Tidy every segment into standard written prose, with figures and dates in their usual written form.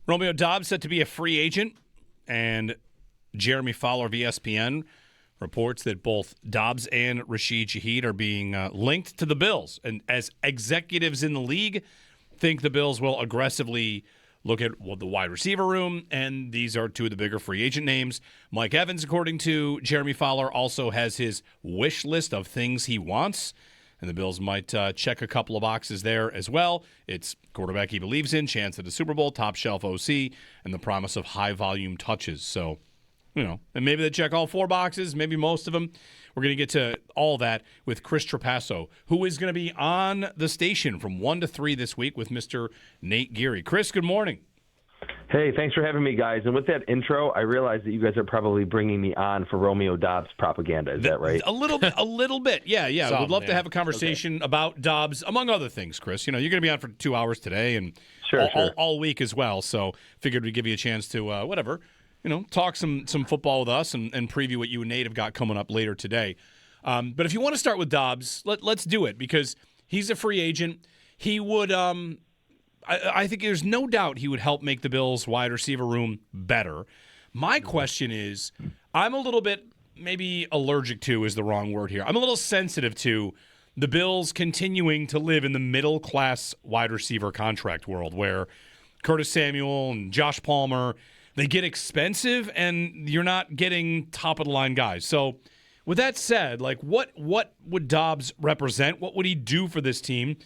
Romeo Doubs set to be a free agent, and Jeremy Fowler of ESPN reports that both Doubs and Rasheed Shaheed are being linked to the Bills. And as executives in the league think the Bills will aggressively look at the wide receiver room, and these are two of the bigger free agent names. Mike Evans, according to Jeremy Fowler, also has his wish list of things he wants, and the Bills might check a couple of boxes there as well. It's quarterback he believes in, chance at the Super Bowl, top shelf OC, and the promise of high-volume touches. So, and maybe they check all four boxes, maybe most of them. We're going to get to all that with Chris Trapasso, who is going to be on the station from 1 to 3 this week with Mr. Nate Geary. Chris, good morning. Hey, thanks for having me, guys. And with that intro, I realize that you guys are probably bringing me on for Romeo Doubs propaganda. Is that right? A little bit. Yeah. Some, We'd love to have a conversation about Doubs, among other things, Chris. You're going to be on for 2 hours today and all week as well. So figured we'd give you a chance to, talk some football with us and preview what you and Nate have got coming up later today. But if you want to start with Doubs, let's do it because he's a free agent. He would I think there's no doubt he would help make the Bills' wide receiver room better. My question is, I'm a little bit, maybe allergic to is the wrong word here. I'm a little sensitive to the Bills continuing to live in the middle-class wide receiver contract world where Curtis Samuel and Josh Palmer, they get expensive and you're not getting top-of-the-line guys. So with that said, what would Doubs represent? What would he do for this team?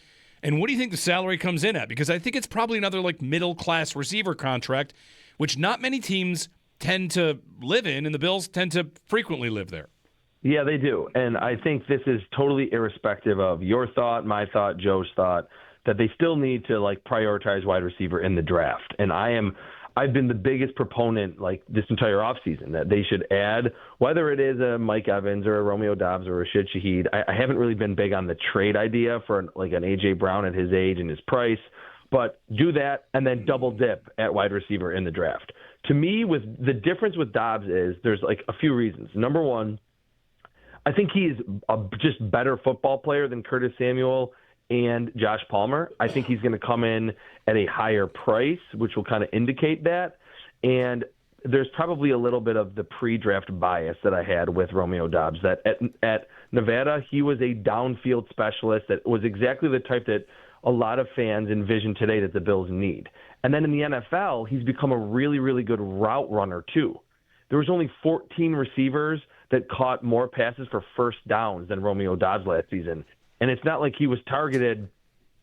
And what do you think the salary comes in at? Because I think it's probably another middle-class receiver contract, which not many teams tend to live in, and the Bills tend to frequently live there. Yeah, they do. And I think this is totally irrespective of your thought, my thought, Joe's thought, that they still need to prioritize wide receiver in the draft. And I've been the biggest proponent this entire offseason that they should add, whether it is a Mike Evans or a Romeo Doubs or a Rasheed Shaheed. I haven't really been big on the trade idea for an A.J. Brown at his age and his price, but do that and then double dip at wide receiver in the draft. To me, with the difference with Doubs is there's a few reasons. Number one, I think he's a just better football player than Curtis Samuel and Josh Palmer. I think he's going to come in at a higher price, which will kind of indicate that. And there's probably a little bit of the pre-draft bias that I had with Romeo Doubs, that at Nevada, he was a downfield specialist that was exactly the type that a lot of fans envision today that the Bills need. And then in the NFL, he's become a really, really good route runner too. There was only 14 receivers that caught more passes for first downs than Romeo Doubs last season. And it's not like he was targeted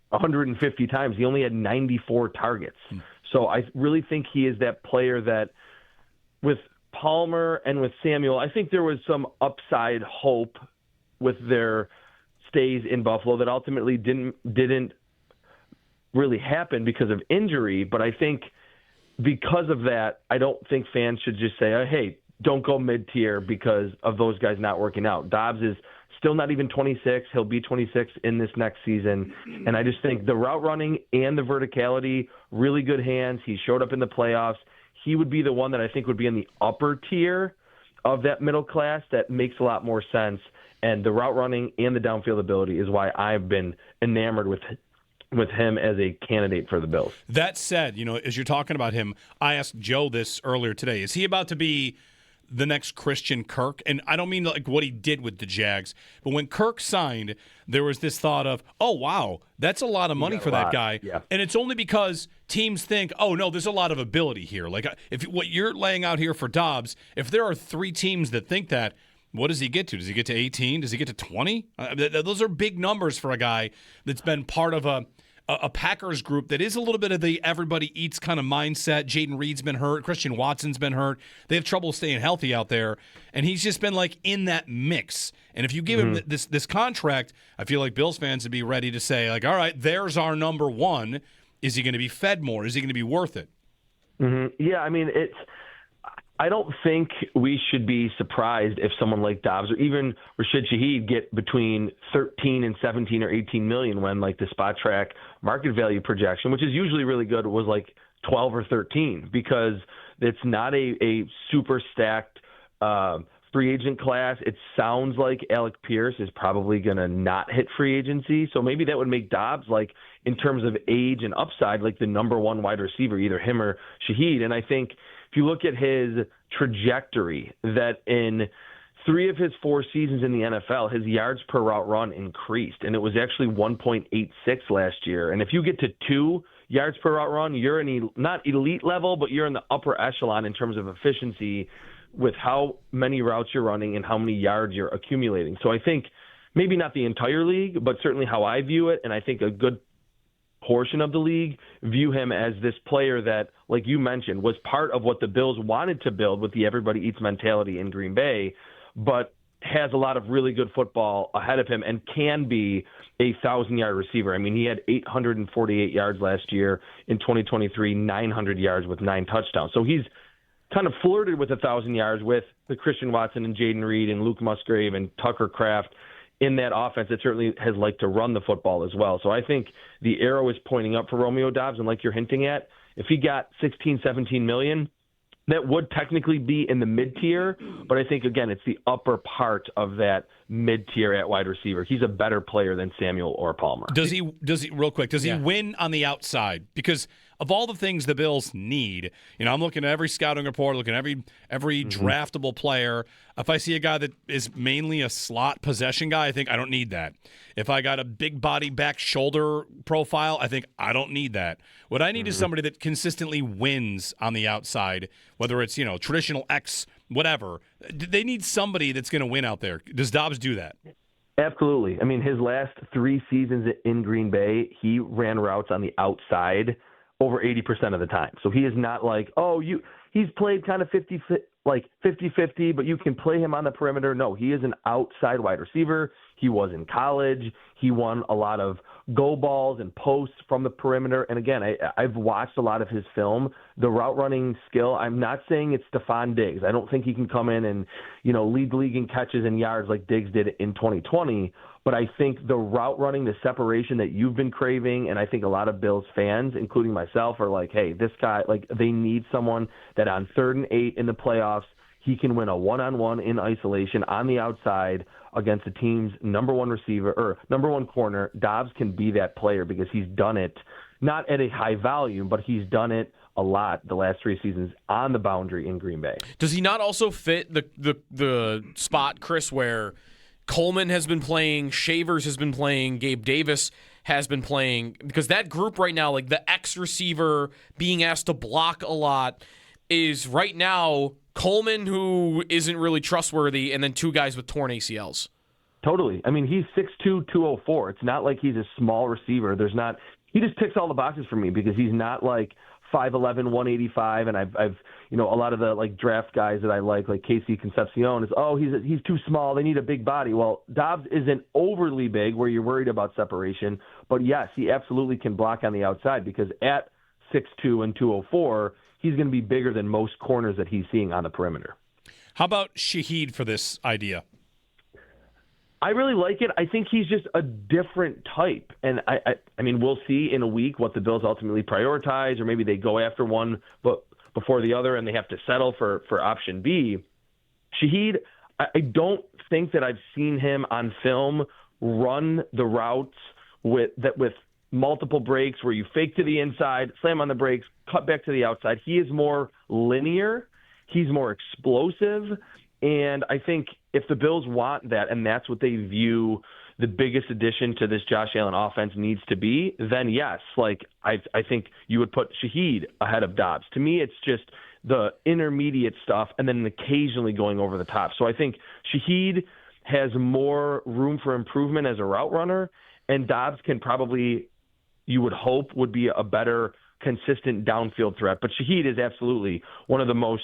150 times. He only had 94 targets. So I really think he is that player that with Palmer and with Samuel, I think there was some upside hope with their stays in Buffalo that ultimately didn't really happen because of injury. But I think because of that, I don't think fans should just say, hey, don't go mid-tier because of those guys not working out. Doubs is still not even 26. He'll be 26 in this next season. And I just think the route running and the verticality, really good hands. He showed up in the playoffs. He would be the one that I think would be in the upper tier of that middle class that makes a lot more sense. And the route running and the downfield ability is why I've been enamored with him as a candidate for the Bills. That said, as you're talking about him, I asked Joe this earlier today. Is he about to be the next Christian Kirk? And I don't mean what he did with the Jags, but when Kirk signed, there was this thought of, oh, wow, that's a lot of money for that guy. Yeah. And it's only because teams think, oh, no, there's a lot of ability here. If what you're laying out here for Doubs, if there are 3 teams that think that, what does he get to? Does he get to 18? Does he get to 20? Those are big numbers for a guy that's been part of a Packers group that is a little bit of the everybody eats kind of mindset. Jaden Reed's been hurt. Christian Watson's been hurt. They have trouble staying healthy out there. And he's just been in that mix. And if you give him this contract, I feel like Bills fans would be ready to say, all right, there's our number one. Is he going to be fed more? Is he going to be worth it? Mm-hmm. Yeah, I mean, I don't think we should be surprised if someone like Doubs or even Rasheed Shaheed get between 13 and 17 or 18 million when the Spot Track market value projection, which is usually really good, was 12 or 13 because it's not a super stacked free agent class, it sounds like Alec Pierce is probably going to not hit free agency. So maybe that would make Doubs, like, in terms of age and upside, like the number one wide receiver, either him or Shaheed. And I think if you look at his trajectory, that in 3 of his 4 seasons in the NFL, his yards per route run increased, and it was actually 1.86 last year. And if you get to 2 yards per route run, you're in not elite level, but you're in the upper echelon in terms of efficiency with how many routes you're running and how many yards you're accumulating. So I think maybe not the entire league, but certainly how I view it, and I think a good portion of the league view him as this player that, like you mentioned, was part of what the Bills wanted to build with the everybody eats mentality in Green Bay, but has a lot of really good football ahead of him and can be a 1,000-yard receiver. I mean, he had 848 yards last year. In 2023, 900 yards with 9 touchdowns. So he's kind of flirted with 1,000 yards with the Christian Watson and Jaden Reed and Luke Musgrave and Tucker Kraft in that offense. It certainly has liked to run the football as well. So I think the arrow is pointing up for Romeo Doubs. And like you're hinting at, if he got 16, 17 million, that would technically be in the mid-tier, but I think, again, it's the upper part of that mid-tier at wide receiver. He's a better player than Samuel or Palmer. Does he real quick, does he win on the outside? Because of all the things the Bills need, I'm looking at every scouting report, looking at every draftable player. If I see a guy that is mainly a slot possession guy, I think I don't need that. If I got a big body back shoulder profile, I think I don't need that. What I need is somebody that consistently wins on the outside, whether it's, traditional X, whatever. They need somebody that's going to win out there. Does Doubs do that? Absolutely. I mean, his last 3 seasons in Green Bay, he ran routes on the outside over 80% of the time. So he is not like, he's played kind of 50-50, but you can play him on the perimeter. No, he is an outside wide receiver. He was in college. He won a lot of go balls and posts from the perimeter. And again, I've watched a lot of his film. The route running skill, I'm not saying it's Stephon Diggs. I don't think he can come in and, lead the league in catches and yards like Diggs did in 2020. But I think the route running, the separation that you've been craving, and I think a lot of Bills fans, including myself, are like, hey, this guy, they need someone that on 3rd and 8 in the playoffs, he can win a one-on-one in isolation on the outside against the team's number one receiver or number one corner. Doubs can be that player because he's done it, not at a high volume, but he's done it a lot the last 3 seasons on the boundary in Green Bay. Does he not also fit the spot, Chris, where Coleman has been playing, Shavers has been playing, Gabe Davis has been playing? Because that group right now, like the X receiver being asked to block a lot, is right now Coleman, who isn't really trustworthy, and then 2 guys with torn ACLs. Totally. I mean, he's 6'2", 204. It's not like he's a small receiver. He just ticks all the boxes for me because he's not like 5'11", 185, and I've a lot of the draft guys that I like Casey Concepcion is, he's too small, they need a big body. Well, Doubs isn't overly big where you're worried about separation, but yes, he absolutely can block on the outside because at 6'2" and 204, he's going to be bigger than most corners that he's seeing on the perimeter. How about Shaheed for this idea? I really like it. I think he's just a different type. And I mean, we'll see in a week what the Bills ultimately prioritize, or maybe they go after one but before the other and they have to settle for option B. Shaheed, I don't think that I've seen him on film run the routes with multiple breaks where you fake to the inside, slam on the brakes, cut back to the outside. He is more linear. He's more explosive. And I think if the Bills want that, and that's what they view the biggest addition to this Josh Allen offense needs to be, then yes, I think you would put Shaheed ahead of Doubs. To me, it's just the intermediate stuff and then occasionally going over the top. So I think Shaheed has more room for improvement as a route runner, and Doubs can probably, you would hope, would be a better consistent downfield threat. But Shaheed is absolutely one of the most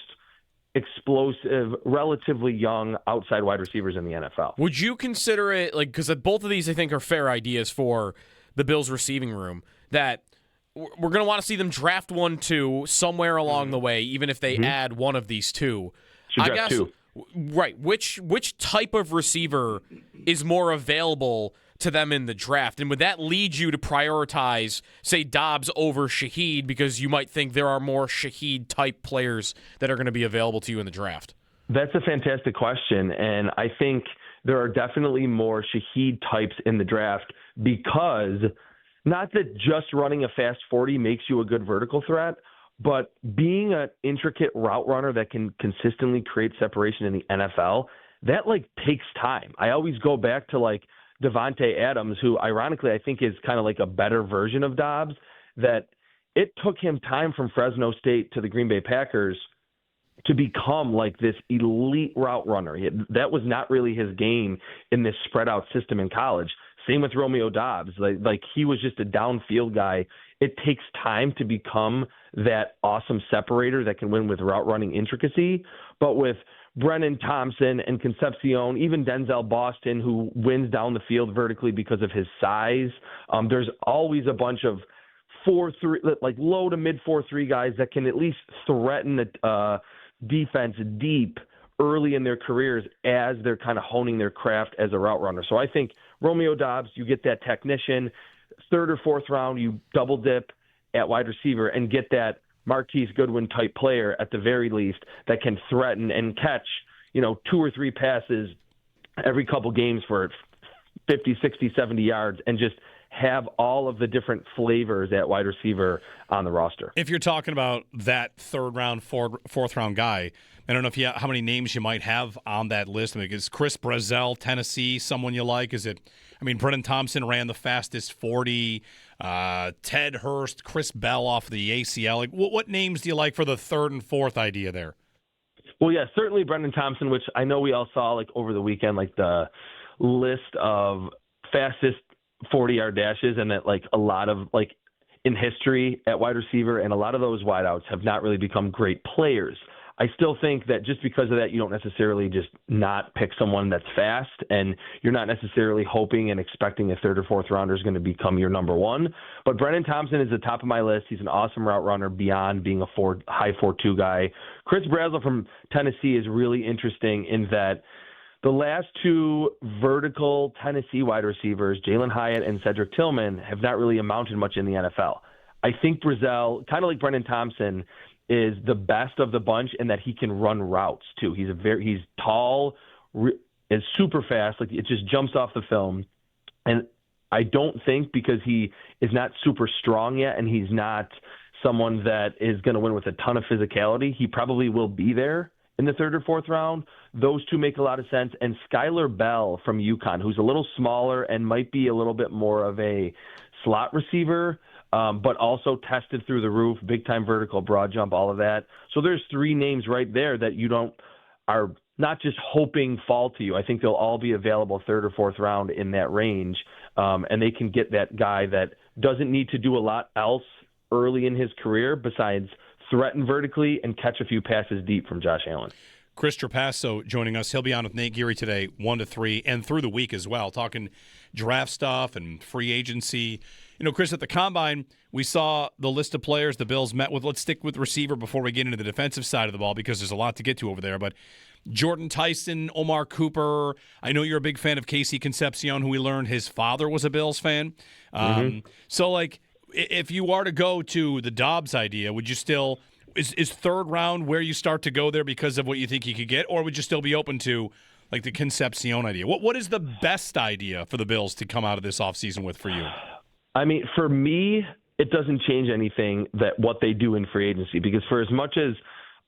explosive, relatively young outside wide receivers in the NFL. Would you consider it, because both of these I think are fair ideas for the Bills receiving room, that we're going to want to see them draft 1, 2 somewhere along the way, even if they add one of these 2. Should draft 2. Right. Which type of receiver is more available to them in the draft? And would that lead you to prioritize, say, Doubs over Shaheed because you might think there are more Shaheed-type players that are going to be available to you in the draft? That's a fantastic question, and I think there are definitely more Shaheed types in the draft because not that just running a fast 40 makes you a good vertical threat, but being an intricate route runner that can consistently create separation in the NFL, that like takes time. I always go back to like Devontae Adams, who ironically I think is kind of like a better version of Doubs, that it took him time from Fresno State to the Green Bay Packers to become like this elite route runner. That was not really his game in this spread out system in college. Same with Romeo Doubs. Like he was just a downfield guy. It takes time to become that awesome separator that can win with route running intricacy. But with Brennan Thompson and Concepcion, even Denzel Boston, who wins down the field vertically because of his size, there's always a bunch of 4-3, like low to mid 4-3 guys that can at least threaten the defense deep early in their careers as they're kind of honing their craft as a route runner. So I think Romeo Doubs, you get that technician, third or fourth round, you double dip at wide receiver and get that Marquise Goodwin type player at the very least that can threaten and catch, 2 or 3 passes every couple games for 50, 60, 70 yards and just have all of the different flavors at wide receiver on the roster. If you're talking about that third round, fourth round guy, I don't know how many names you might have on that list. I mean, is Chris Brazzell, Tennessee, someone you like? Is it? I mean, Brennan Thompson ran the fastest 40. Ted Hurst, Chris Bell off the ACL. Like, what names do you like for the third and fourth idea there? Well, yeah, certainly Brennan Thompson, which I know we all saw like over the weekend, like the list of fastest 40-yard dashes, and that like a lot of like in history at wide receiver, and a lot of those wideouts have not really become great players. I still think that just because of that, you don't necessarily just not pick someone that's fast, and you're not necessarily hoping and expecting a third or fourth rounder is going to become your number one. But Brennan Thompson is the top of my list. He's an awesome route runner beyond being a high 4.2 guy. Chris Brazzell from Tennessee is really interesting in that the last 2 vertical Tennessee wide receivers, Jalen Hyatt and Cedric Tillman, have not really amounted much in the NFL. I think Brazzell, kind of like Brennan Thompson, is the best of the bunch in that he can run routes too. He's tall, is super fast. Like it just jumps off the film. And I don't think because he is not super strong yet and he's not someone that is going to win with a ton of physicality, he probably will be there in the third or fourth round. Those 2 make a lot of sense. And Skylar Bell from UConn, who's a little smaller and might be a little bit more of a slot receiver, but also tested through the roof, big-time vertical, broad jump, all of that. So there's 3 names right there that you are not just hoping fall to you. I think they'll all be available third or fourth round in that range, and they can get that guy that doesn't need to do a lot else early in his career besides threaten vertically and catch a few passes deep from Josh Allen. Chris Trapasso joining us. He'll be on with Nate Geary today, 1 to 3, and through the week as well, talking draft stuff and free agency. Chris, at the Combine, we saw the list of players the Bills met with. Let's stick with receiver before we get into the defensive side of the ball because there's a lot to get to over there. But Jordan Tyson, Omar Cooper, I know you're a big fan of Casey Concepcion, who we learned his father was a Bills fan. So, like, if you are to go to the Doubs idea, would you still is third round where you start to go there because of what you think you could get, or would you still be open to like the Concepcion idea? What is the best idea for the Bills to come out of this offseason with for you? I mean, for me, it doesn't change anything that what they do in free agency, because for as much as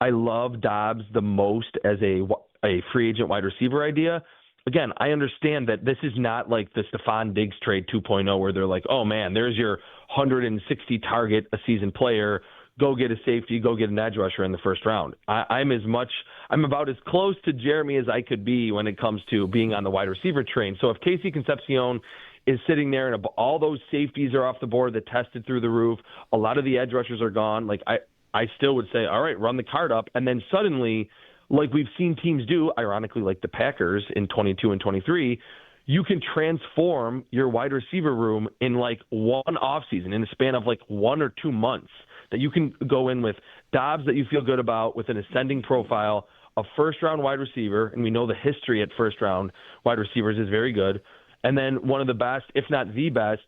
I love Doubs the most as a free agent wide receiver idea, again, I understand that this is not like the Stephon Diggs trade 2.0 where they're like, oh man, there's your 160 target a season player. Go get a safety, go get an edge rusher in the first round. I'm about as close to Jeremy as I could be when it comes to being on the wide receiver train. So if Casey Concepcion is sitting there and all those safeties are off the board that tested through the roof, a lot of the edge rushers are gone, like I still would say, all right, run the card up. And then suddenly, like we've seen teams do, ironically, like the Packers in 22 and 23, you can transform your wide receiver room in like one offseason, in the span of like 1 or 2 months, that you can go in with Doubs that you feel good about with an ascending profile, a first-round wide receiver, and we know the history at first-round wide receivers is very good, and then one of the best, if not the best,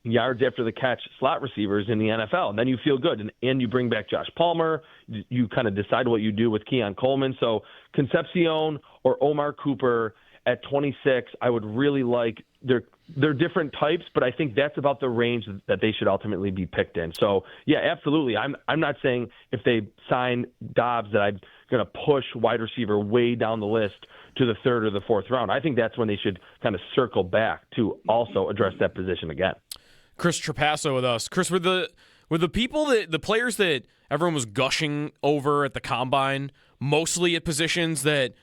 yards after the catch slot receivers in the NFL. And then you feel good. And you bring back Josh Palmer. You kind of decide what you do with Keon Coleman. So Concepcion or Omar Cooper at 26, I would really like. They're different types, but I think that's about the range that they should ultimately be picked in. So, yeah, absolutely. I'm not saying if they sign Doubs that I'm going to push wide receiver way down the list to the third or the fourth round. I think that's when they should kind of circle back to also address that position again. Chris Trapasso with us. Chris, were the the players that everyone was gushing over at the Combine mostly at positions that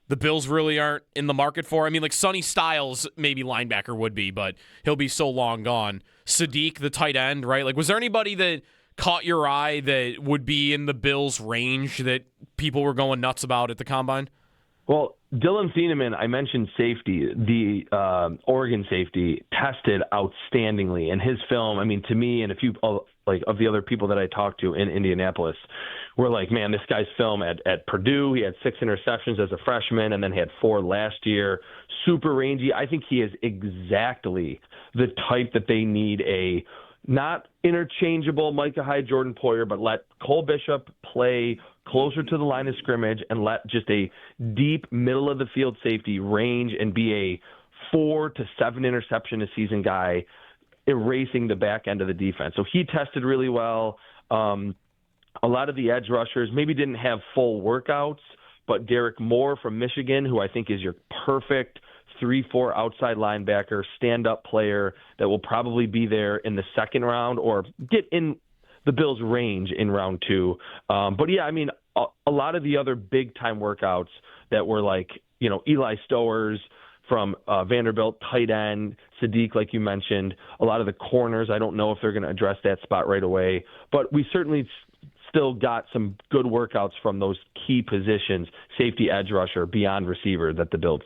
the Bills really aren't in the market for? I mean, like Sonny Styles, maybe linebacker would be, but he'll be so long gone. Sadiq, the tight end, right? Like, was there anybody that caught your eye that would be in the Bills' range that people were going nuts about at the Combine? Well, Dylan Thieneman, I mentioned safety. The Oregon safety tested outstandingly, and his film, I mean, to me and a few of the other people that I talked to in Indianapolis were like, man, this guy's film at Purdue, he had 6 interceptions as a freshman, and then he had 4 last year. Super rangy. I think he is exactly the type that they need, a not interchangeable Micah Hyde, Jordan Poyer, but let Cole Bishop play closer to the line of scrimmage and let just a deep middle of the field safety range and be a 4 to 7 interception a season guy, erasing the back end of the defense. So he tested really well. A lot of the edge rushers maybe didn't have full workouts, but Derek Moore from Michigan, who I think is your perfect 3-4 outside linebacker, stand-up player that will probably be there in the second round or get in the Bills' range in round 2. But, yeah, I mean, a lot of the other big-time workouts that were like, Eli Stowers from Vanderbilt, tight end, Sadiq, like you mentioned, a lot of the corners, I don't know if they're going to address that spot right away. But we certainly still got some good workouts from those key positions, safety, edge rusher, beyond receiver, that the Bills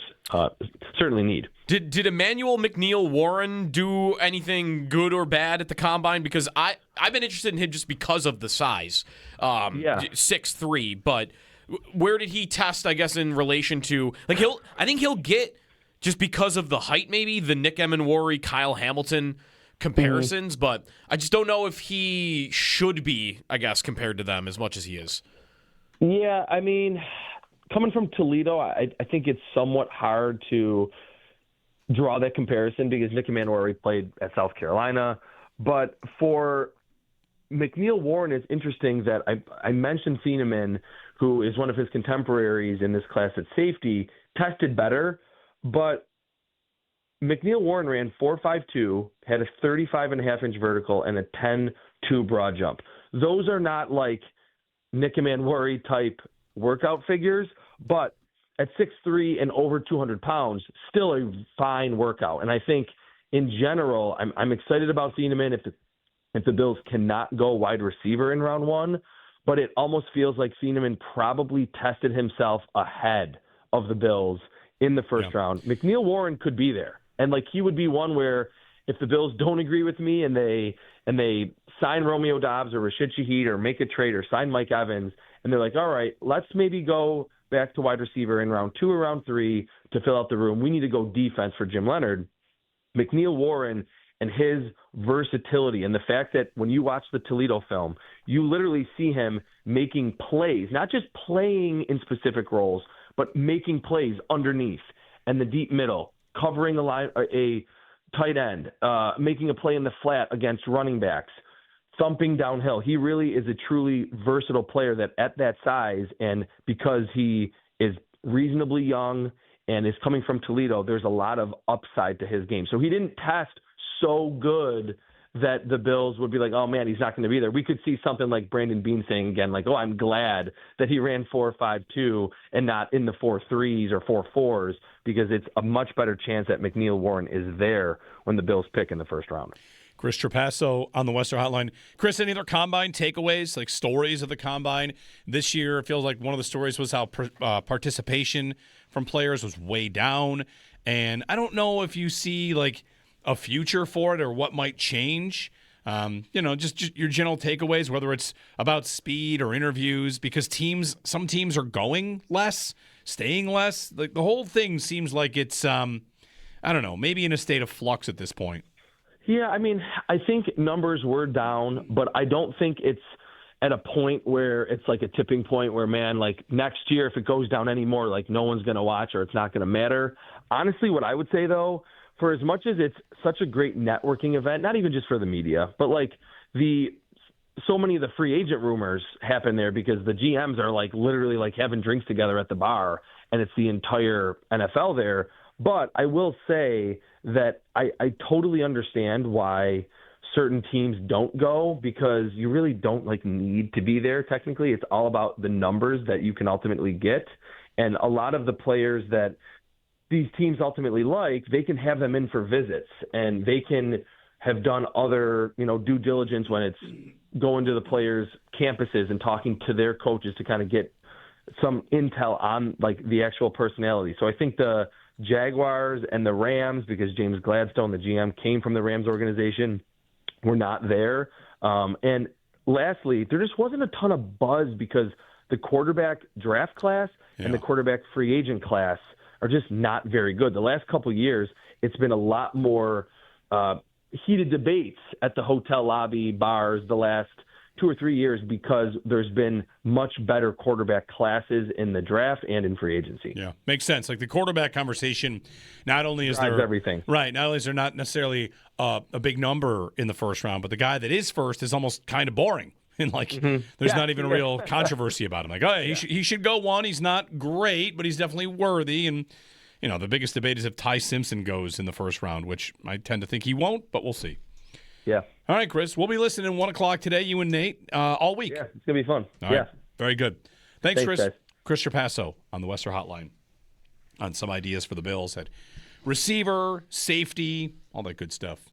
certainly need. Did Emmanuel McNeil-Warren do anything good or bad at the Combine? Because I've been interested in him just because of the size, 6'3", but where did he test, I guess, in relation to, like, I think he'll get, just because of the height maybe, the Nick Emenwari, Kyle Hamilton comparisons, but I just don't know if he should be, I guess, compared to them as much as he is. Yeah, I mean, coming from Toledo, I think it's somewhat hard to draw that comparison because Nick Emenwari played at South Carolina. But for McNeil-Warren, it's interesting that I mentioned Thieneman, who is one of his contemporaries in this class at safety, tested better, but McNeil-Warren ran 4.52, had a 35.5-inch vertical, and a 10.2 broad jump. Those are not like Nick Emenwari type workout figures, but at 6'3" and over 200 pounds, still a fine workout. And I think in general, I'm excited about Thieneman if the Bills cannot go wide receiver in round 1, but it almost feels like Thieneman probably tested himself ahead of the Bills in the first round. McNeil-Warren could be there. And like he would be one where if the Bills don't agree with me and they sign Romeo Doubs or Rasheed Shaheed or make a trade or sign Mike Evans, and they're like, all right, let's maybe go back to wide receiver in round 2 or round 3 to fill out the room. We need to go defense for Jim Leonhard. McNeil-Warren and his versatility and the fact that when you watch the Toledo film, you literally see him making plays, not just playing in specific roles, but making plays underneath and the deep middle, covering a tight end, making a play in the flat against running backs, thumping downhill. He really is a truly versatile player that at that size, and because he is reasonably young and is coming from Toledo, there's a lot of upside to his game. So he didn't test so good that the Bills would be like, oh, man, he's not going to be there. We could see something like Brandon Beane saying again, like, oh, I'm glad that he ran 4.52 and not in the 4.3s or 4.4s, because it's a much better chance that McNeil-Warren is there when the Bills pick in the first round. Chris Trapasso on the Western Hotline. Chris, any other Combine takeaways, like stories of the Combine this year? It feels like one of the stories was how participation from players was way down. And I don't know if you see like a future for it or what might change. Just your general takeaways, whether it's about speed or interviews, because some teams are going less, staying less. The whole thing seems like it's, I don't know, maybe in a state of flux at this point. Yeah, I mean, I think numbers were down, but I don't think it's at a point where it's like a tipping point where, man, like next year, if it goes down anymore, like no one's going to watch or it's not going to matter. Honestly, what I would say, though, for as much as it's such a great networking event, not even just for the media, but like so many of the free agent rumors happen there because the GMs are like literally like having drinks together at the bar and it's the entire NFL there. But I will say that I totally understand why certain teams don't go because you really don't like need to be there. Technically, it's all about the numbers that you can ultimately get. And a lot of the players that these teams ultimately like, they can have them in for visits and they can have done other, due diligence when it's going to the players' campuses and talking to their coaches to kind of get some intel on like the actual personality. So I think the Jaguars and the Rams, because James Gladstone, the GM, came from the Rams organization, were not there. And lastly, there just wasn't a ton of buzz because the quarterback draft class and the quarterback free agent class are just not very good. The last couple of years, it's been a lot more heated debates at the hotel lobby, bars, the last 2 or 3 years because there's been much better quarterback classes in the draft and in free agency. Yeah, makes sense. Like the quarterback conversation, not only is there everything right, not only is there not necessarily a big number in the first round, but the guy that is first is almost kind of boring. And there's not even a real controversy about him. Like, oh, yeah, he should go one. He's not great, but he's definitely worthy. And the biggest debate is if Ty Simpson goes in the first round, which I tend to think he won't, but we'll see. Yeah. All right, Chris. We'll be listening 1 o'clock today, you and Nate, all week. Yeah, it's going to be fun. All right. Very good. Thanks, Chris. Guys. Chris Trapasso on the Western Hotline on some ideas for the Bills at receiver, safety, all that good stuff.